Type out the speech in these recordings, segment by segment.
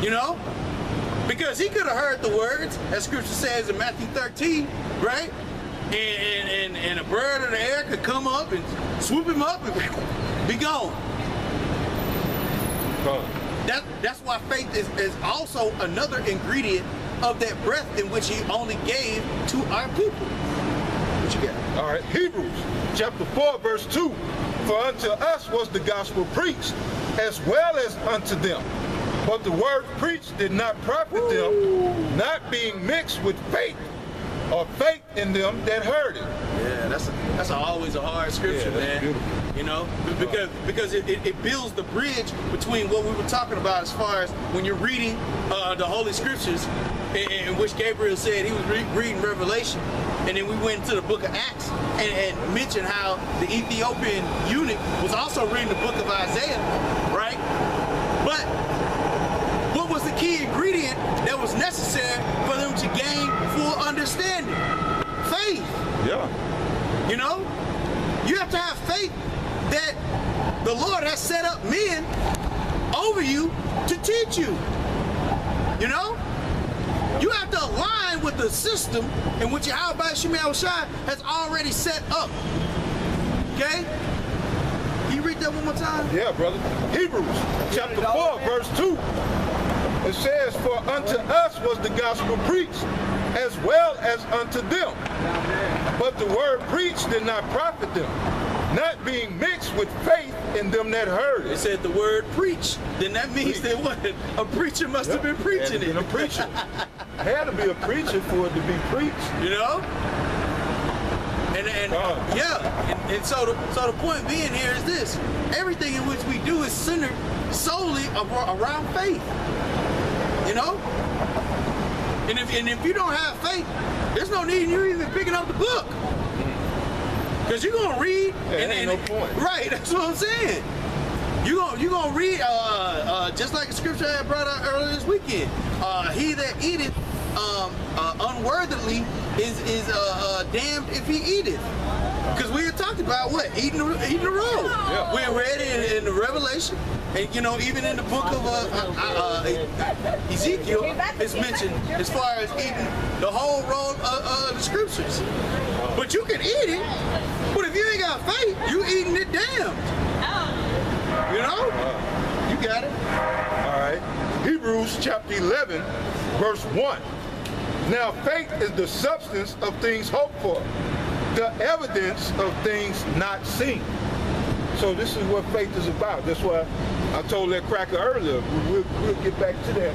You know? Because he could have heard the words, as scripture says in Matthew 13, right? And a bird of the air could come up and swoop him up and be gone. That's why faith is also another ingredient of that breath in which he only gave to our people. What you got? All right, Hebrews chapter 4, verse 2. For unto us was the gospel preached, as well as unto them. But the word preached did not profit them, not being mixed with faith, or faith in them that heard it. Yeah, that's always a hard scripture, man. Beautiful. You know, because it builds the bridge between what we were talking about as far as when you're reading the Holy Scriptures, in which Gabriel said he was reading Revelation, and then we went into the book of Acts and mentioned how the Ethiopian eunuch was also reading the book of Isaiah, right? But what was the key ingredient that was necessary for them to gain full understanding? Faith. Yeah. You know, you have to have faith that the Lord has set up men over you to teach you. You know, you have to align with the system in which Yahweh Shemel Shai has already set up. Okay? Can you read that one more time? Yeah, brother. Hebrews chapter 4, verse 2. It says, for unto us was the gospel preached, as well as unto them. But the word preached did not profit them, not being mixed with faith in them that heard it. It said the word preach. Then that means that what? A preacher must have been preaching it. Had to be a preacher. Had to be a preacher for it to be preached. You know? And so the point being here is this: everything in which we do is centered solely around faith. You know? And if you don't have faith, there's no need in you even picking up the book. Because you're gonna read ain't no point. Right, that's what I'm saying. You're gonna read just like the scripture I brought out earlier this weekend. He that eateth unworthily is damned if he eateth. Because we had talked about what? Eating the roll. Yeah. We read it in the Revelation. And you know, even in the book of Ezekiel, it's mentioned as far as eating the whole roll of the scriptures. But you can eat it, but if you ain't got faith, you eating it damned. You know? You got it. All right. Hebrews chapter 11, verse 1. Now faith is the substance of things hoped for, the evidence of things not seen. So this is what faith is about. That's why I told that cracker earlier. We'll get back to that.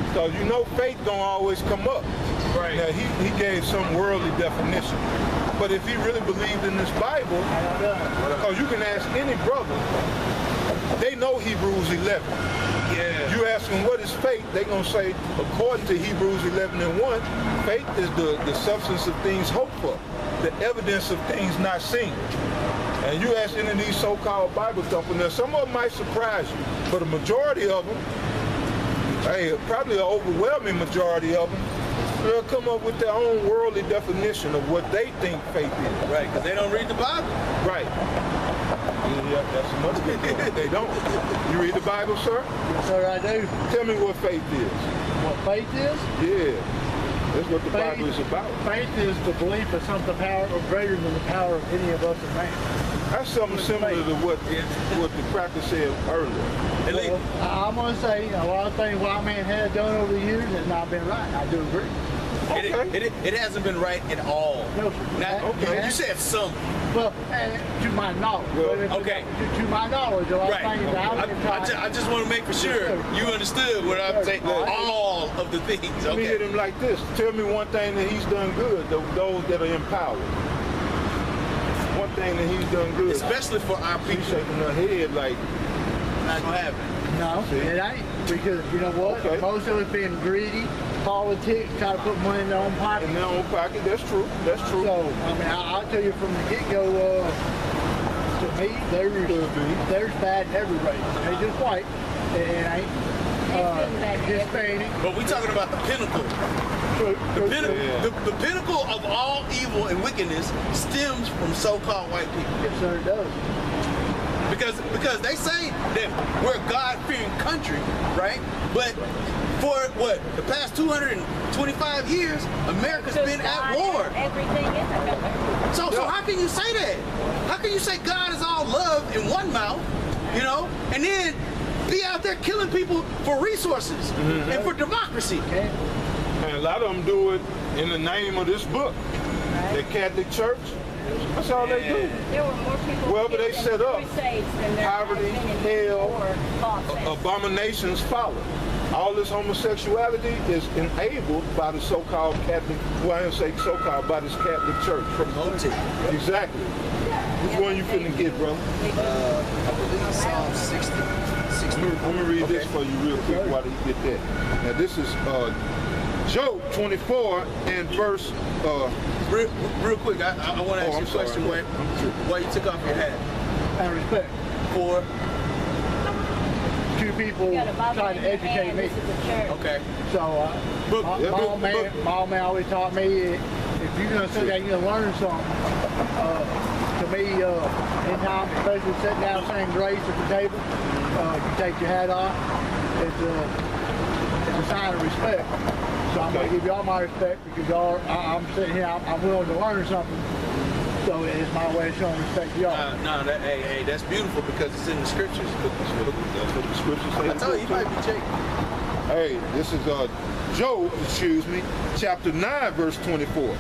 Because you know faith don't always come up. Right. Now he gave some worldly definition. But if he really believed in this Bible, because you can ask any brother, they know Hebrews 11. Yeah. You ask them what is faith, they're going to say, according to Hebrews 11 and 1, faith is the substance of things hoped for, the evidence of things not seen. And you ask any of these so-called Bible thumpers, now some of them might surprise you, but a majority of them, probably an overwhelming majority of them, they'll come up with their own worldly definition of what they think faith is. Right, because they don't read the Bible. Right. Yeah, that's another good thing. They don't. You read the Bible, sir? Yes, sir, I do. Tell me what faith is. What faith is? Yeah. That's what the Bible is about. Faith is the belief of something greater than the power of any of us as man. That's something similar to what the cracker said earlier. Well, I'm going to say a lot of things white man has done over the years has not been right. I do agree. Okay. It hasn't been right at all. No, sir. Okay. You said some. Well, to my knowledge. Okay. To my knowledge, a lot of things I just want to make for sure you understood what I'm saying. All of the things. Let me hit him like this. Tell me one thing that he's done good, those that are empowered. One thing that he's done good. Especially for our people. She's shaking her head like, not going to happen. No, it ain't. Because you know what? Okay. Most of it's being greedy, politics, try to put money in their own pocket. in their own pocket. That's true. That's true. So, I mean, I'll tell you from the get-go, to me, there's bad in every race. It ain't just white. It ain't Hispanic. But we're talking about the pinnacle. The pinnacle of all evil and wickedness stems from so-called white people. Yes, sir, it does. Because they say that we're a God-fearing country, right? But for what, the past 225 years, America's been at war. Everything in the So how can you say that? How can you say God is all love in one mouth, you know, and then be out there killing people for resources and for democracy? And a lot of them do it in the name of this book. The Catholic Church, that's all they do. There were more people Wherever they killed set in the up, Crusades than there poverty, has been in hell, war fought. Abominations follow. All this homosexuality is enabled by the so-called Catholic, well, I didn't say so-called, by this Catholic Church. Promoted. Exactly. Which one you finna get, bro? I believe Psalm 60. Let me read this for you real quick while you get that. Now this is Job 24 and verse... Real quick, I want to ask you a question why you took off your hat. And respect. For? Two people You got a Bible trying in to your educate hand, me. This is a church. Okay. So, Book, yeah, mom man always taught me if you're gonna sit down, you're gonna learn something. To me, anytime, especially sitting down saying grace at the table, you take your hat off. It's a sign of respect. So I'm gonna give you all my respect because y'all, I'm sitting here, I'm willing to learn something. So it's my way of showing respect to y'all. No, hey, that's beautiful because it's in the scriptures. That's what the scriptures say. I told you, you might be Jake. Hey, this is Job, chapter 9, verse 24.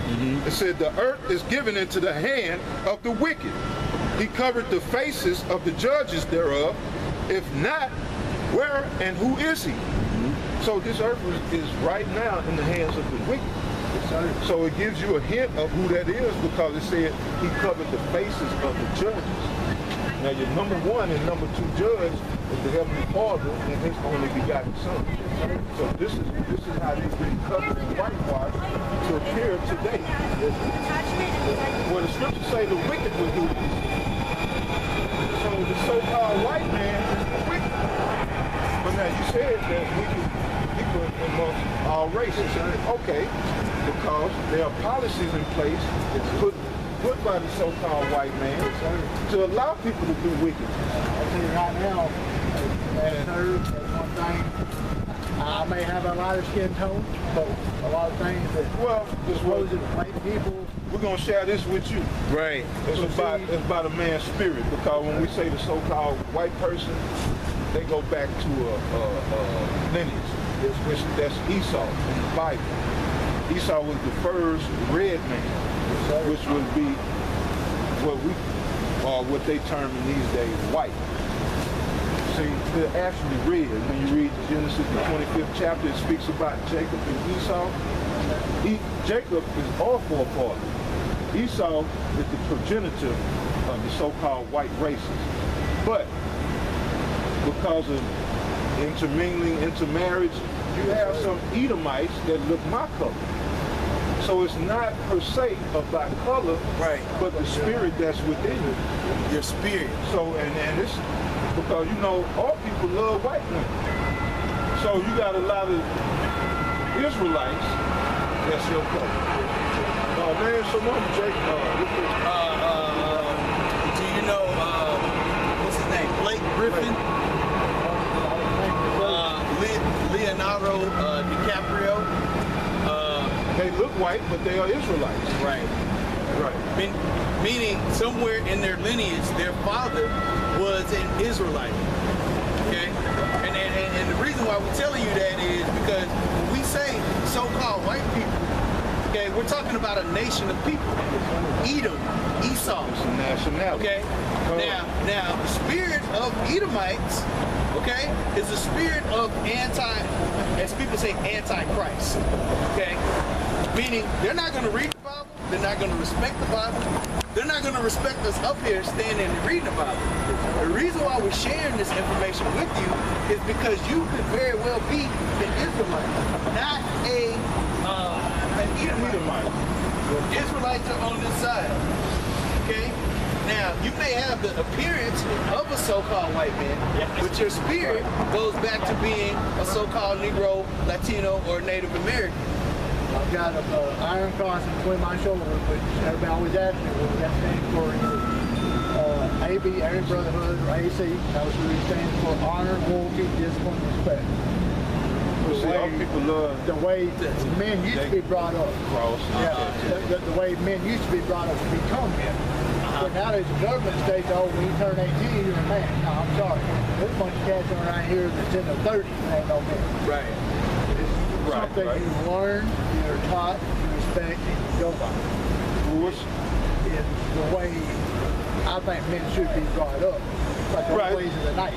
It said, the earth is given into the hand of the wicked. He covered the faces of the judges thereof. If not, where and who is he? So this earth is right now in the hands of the wicked. So it gives you a hint of who that is because it said he covered the faces of the judges. Now your number one and number two judge is the Heavenly Father and his only begotten Son. So this is how they've been covered and whitewashed to appear today. Well, the scriptures say the wicked will do this. So the so-called white man is wicked. But now you said that wicked people amongst all races. Okay, because there are policies in place put by the so-called white man to allow people to do wickedness. I'll tell you right now, that's one thing. I may have a lighter skin tone, but a lot of things that supposedly white people. We're gonna share this with you. Right. It's about a man's spirit because when we say the so-called white person, they go back to a lineage, which that's Esau in the Bible. Esau was the first red man, which would be what they term in these days white. See, they're actually red. When you read Genesis, the 25th chapter, it speaks about Jacob and Esau. Jacob is our forefather. Esau is the progenitor of the so-called white races. But because of intermarriage, you have some Edomites that look my color. So it's not per se about color, Right. but the spirit that's within you. Your spirit. So, and it's because, all people love white women. So you got a lot of Israelites, that's your color. Man, someone, Jake, Do you know, what's his name? Blake Griffin? Leonardo DiCaprio? they look white, but they are Israelites. Right. Meaning somewhere in their lineage, their father was an Israelite. Okay? And the reason why we're telling you that is because when we say so-called white people, okay, we're talking about a nation of people. Edom, Esau. It's a nationality. Okay? Now the spirit of Edomites, okay, is the spirit of as people say, anti-Christ. Okay? Meaning they're not going to read the Bible, they're not going to respect the Bible, they're not going to respect us up here standing and reading the Bible. The reason why we're sharing this information with you is because you could very well be an Israelite, not an Edomite. Israelites are on this side. Okay? Now, you may have the appearance of a so-called white man, but your spirit goes back to being a so-called Negro, Latino, or Native American. I've got an iron cross in between my shoulders, which everybody always asks me what that stands for. AB, Aryan Brotherhood, or AC. That was what it stands for: honor, loyalty, discipline, respect. Well, see, all people love The way men used to be brought up. cross. Yeah, the way men used to be brought up to become men. But nowadays the government states, oh, when you turn 18, you're a man. No, I'm sorry. There's a bunch of cats around here that's in their 30s and ain't no men. Right. It's Right, something right. you learn, you're taught, you respect, and you go by. What's, It's the way I think men should be brought up. Like the Right. ways of the night.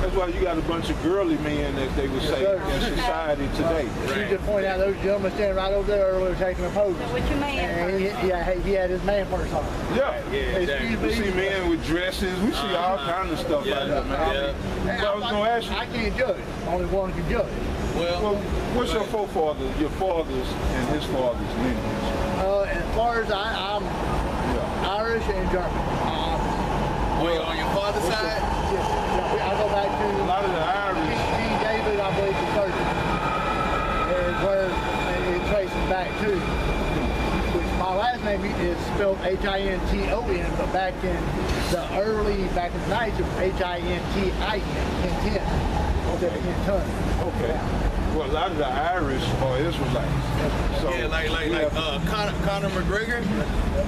that's why you got a bunch of girly men, as they would Yes, say, sir. in society today. You just point out those gentlemen standing right over there earlier taking a pose. So what you man And he had his man purse on. Yeah. Excuse We me. see men with dresses. We see all kind of stuff Yeah. out there, man. Hey, So I was gonna ask you. I can't judge. Only one can judge. Well, what's your forefathers, your fathers, and his fathers' lineage? As far as I'm Yeah. Irish and German. On your father's side? I go back A to lot of the Irish. King David, I believe, the 30s. Is where it traces back to. Which my last name is spelled Hinton, but back in the 90s, it was Hintin, instead of Hinton. Okay. Well, a lot of the Irish are Israelites. So, Yeah, like Conor McGregor.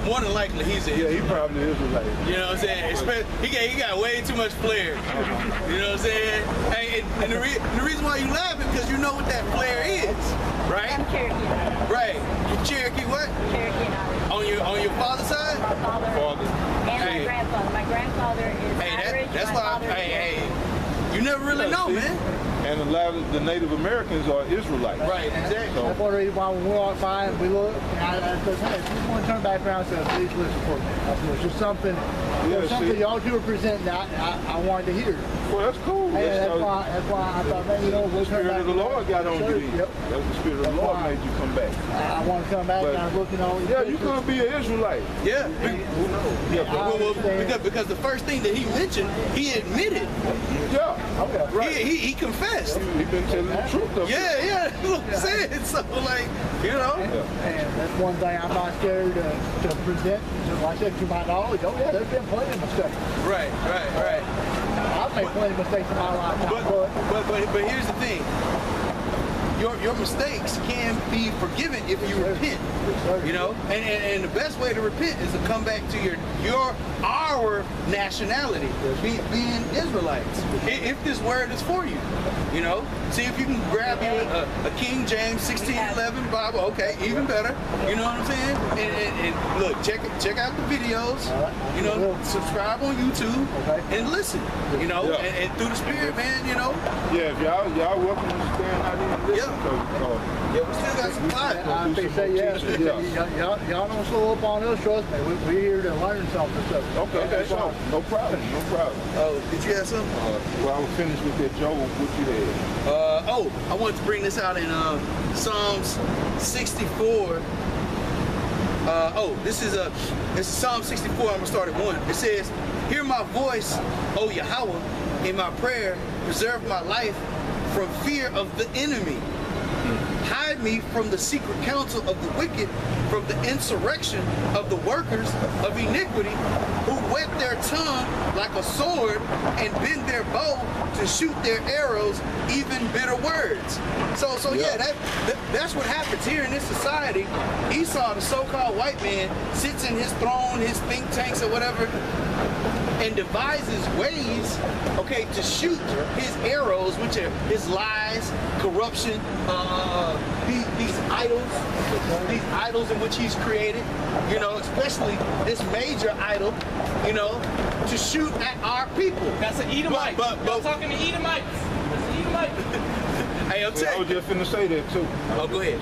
More than likely, he's a yeah, he probably Israelite. You know what I'm saying? He got way too much flair. You know what I'm saying? Hey, and the reason why you laughing because you know what that flair is, right? I'm Cherokee. Right. You Cherokee what? Cherokee and Irish. On your father's side? My father Father. and Hey. my grandfather. My grandfather is Irish. That's my why. father is Irish. You never really know, See? man. And a lot of the Native Americans are Israelites. Right. Exactly. So- That's one reason why when we walk by and we look, and I said, hey, if you want to turn back around, I said, please listen for me. I said, it's just something, something see. y'all two are presenting that I wanted to hear. Well, that's cool. And that's how why I thought, man, we'll the turn Spirit back of the Lord got on Sure, you. Yep. That's the Spirit of the That's Lord why. made you come back. I want to come back But- and I was looking at all these Yeah, you pictures. could be an Israelite. Yeah. Yeah, Well, understand. because the first thing that he mentioned, he admitted. Yeah. Okay. Right. He confessed. He been telling the truth of it. Yeah. That's what I'm saying. So like, you know. And that's one thing I'm not scared to present. Just like I said, to my knowledge, oh yeah, there's been plenty of mistakes. Right. I've made plenty of mistakes in my lifetime, But here's the thing. Your mistakes can be forgiven if you repent. You know, and the best way to repent is to come back to our nationality, being Israelites. If this word is for you, you know, see if you can grab you a King James 1611 Bible. Okay, even better. You know what I'm saying? And look, check out the videos. You know, subscribe on YouTube and listen. You know, Yeah. and through the Spirit, man. You know, Yeah, if y'all welcome to stand out here and listen. Yeah. Yeah, we still got some time. I think say yes. Yeah. Y'all don't slow up on us. Trust me, we're here to learn something. So Okay, so no problem. Oh, did you have something? Well, I will finish with that Job. What you had? I wanted to bring this out in Psalms 64. This is Psalm 64. I'm gonna start at 1. It says, "Hear my voice, O Yahweh, in my prayer. Preserve my life from fear of the enemy. Hide me from the secret counsel of the wicked, from the insurrection of the workers of iniquity, who whet their tongue like a sword and bend their bow to shoot their arrows, even bitter words." So yeah, that's what happens here in this society. Esau, the so-called white man, sits in his throne, his think tanks or whatever, and devises ways, okay, to shoot his arrows, which are his lies, corruption, these idols in which he's created, you know, especially this major idol, you know, to shoot at our people. That's an Edomite. But Y'all talking to Edomites. That's an Edomite. hey, I'm I was telling you. just finna say that too. Oh, go ahead.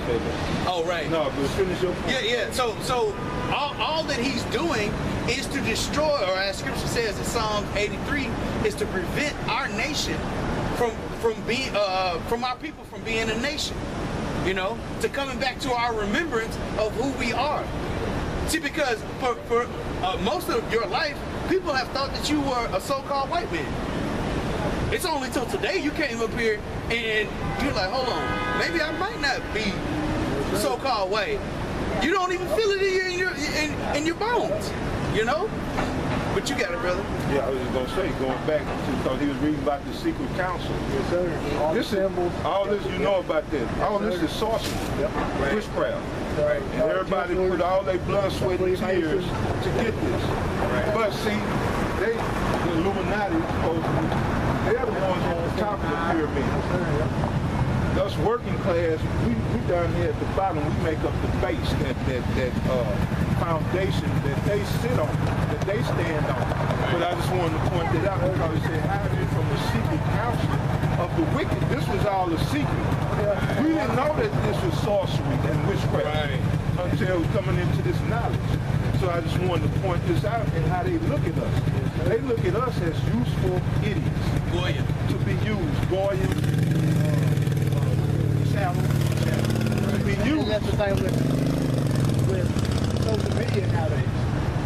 Oh, right. No, but finish your point. Yeah. So all that he's doing is to destroy, or as Scripture says in Psalm 83, is to prevent our nation from being from our people from being a nation. You know, to coming back to our remembrance of who we are. See, because for most of your life, people have thought that you were a so-called white man. It's only till today you came up here and you're like, hold on, maybe I might not be so-called white. You don't even feel it in your bones, you know? But you got it, brother. Yeah, I was just gonna say, going back to, because he was reading about the secret council. Yes, sir. All the This is symbols. all this you know about that. All this is sorcery, witchcraft. Right. And everybody put all their blood, sweat, and tears to get this. But see, the Illuminati supposedly, they're the ones on the top of the pyramid. Us working class, we down here at the bottom, we make up the base, that foundation that they sit on, that they stand on. But I just wanted to point that out because it said hiding from the secret council of the wicked. This was all a secret. We didn't know that this was sorcery and witchcraft until coming into this knowledge. So I just wanted to point this out and how they look at us. They look at us as useful idiots. Goya. To be used. Goya, shallow, to be And used. that's the thing with social media nowadays.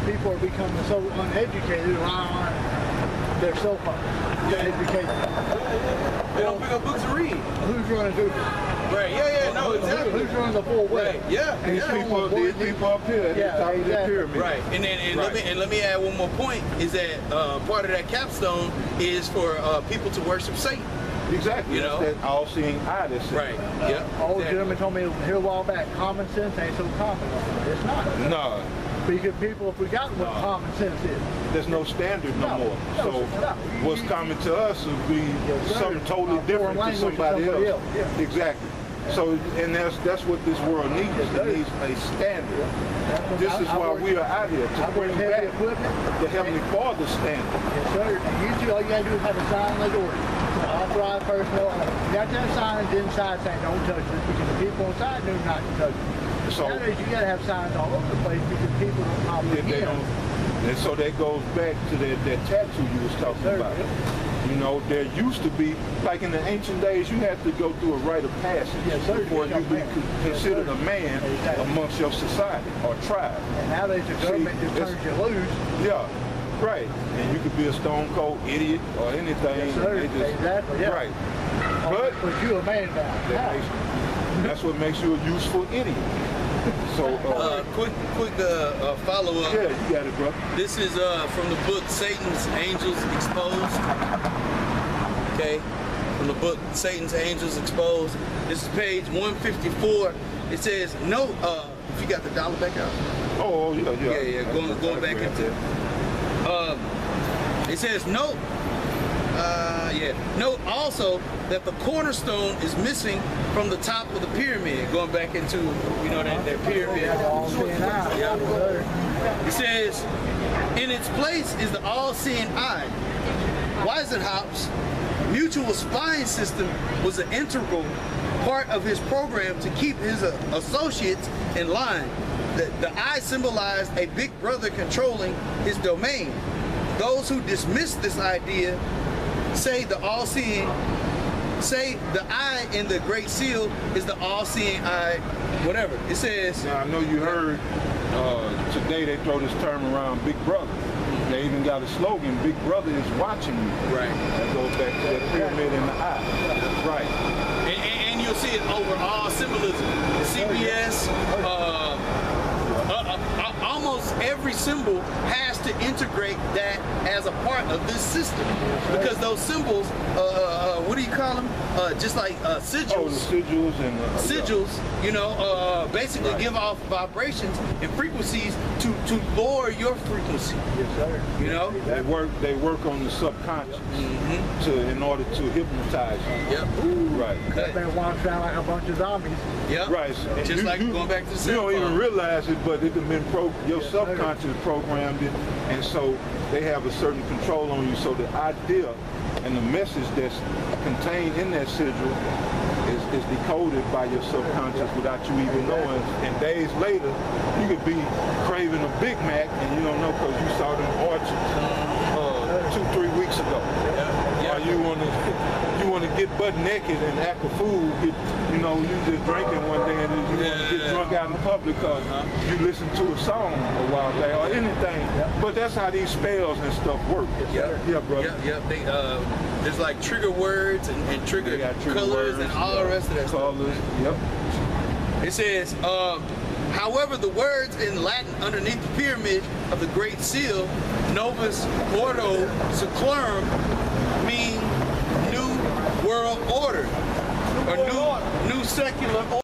People are becoming so uneducated on their cell phones. They're educated. They don't pick up books to read. Who's running Google? Right. Yeah. No, exactly. Who's running the full web? Right. Yeah. These people up here at the top of the pyramid. Right, and let me add one more point. Is that part of that capstone is for people to worship Satan. Exactly. You know? That's that all-seeing eye that's Right. Yeah. Old gentleman told me here a while back, common sense ain't so common. It's not. No, Because people have forgotten what common sense is. there's no standard no more. No, So no. what's common to us would be sir. something totally A foreign different to language to somebody somebody else. else, yeah. Exactly. So, and that's what this world needs. sir. It needs a standard. This is I why work- we are out here to I work bring heavy back equipment. the Heavenly Father's standard. Yes, sir. And usually all you gotta do is have a sign on the door. Authorized personnel. You got that sign inside saying don't touch this because the people inside knew not to touch it. So Nowadays you gotta have signs all over the place because people don't know that they don't, and so that goes back to that tattoo you was talking sir. about. You know, there used to be, like in the ancient days, you had to go through a rite of passage Yes, sir. before you be considered a man Exactly. amongst your society or tribe. And nowadays the government just it's- turns you loose. Yeah, right. And you could be a stone cold idiot or anything. Yes, sir. and they just- Exactly, yeah. Right. But But you a man now. that's what makes you a useful idiot. So, Quick follow up. yeah, you got it, bro. This is from the book Satan's Angels Exposed. Okay, from the book Satan's Angels Exposed. This is page 154. It says, no, if you got the dollar back out. Oh, yeah. Yeah, going back into it says, note, note also that the cornerstone is missing from the top of the pyramid, going back into, you know, that pyramid. All-seeing eye. Yeah. Yes, sir. It says, in its place is the all-seeing eye. Weisenhop's mutual spying system was an integral part of his program to keep his associates in line. The eye symbolized a big brother controlling his domain. Those who dismiss this idea say the eye in the Great Seal is the all-seeing eye, whatever. It says, Now, I know you heard today they throw this term around, Big Brother. They even got a slogan, Big Brother is watching you. right. That goes back to that pyramid in the eye. Right. And you'll see it over all symbolism. CBS, almost every symbol has to integrate that as a part of this system. Because those symbols, what do you call them? Just like sigils. Oh, the sigils and Sigils, you know, basically give off vibrations and frequencies to lower your frequency. Yes, sir. You know? They work on the subconscious in order to hypnotize you. Yep. Right. That man walks around like a bunch of zombies. Yep. Right. Just like going back to the You cell don't even phone. realize it, but it can been your Yes, sir. subconscious programmed it, and so they have a certain control on you. So the idea and the message that's contained in that sigil is decoded by your subconscious without you even knowing. And days later, you could be craving a Big Mac and you don't know because you saw them orchards 2-3 weeks ago. Yeah. Or you want to get butt naked and act a fool. You just drinking one day and you want to get drunk out in public because you listen to a song a while back or anything. But that's how these spells and stuff work. Yeah, brother. Yep. They, there's like trigger words and trigger They got trigger colors words, and all the rest of that stuff. Colors. Yep. It says, However, the words in Latin underneath the pyramid of the Great Seal, Novus Ordo Seclorum, mean New World Order, or new secular order.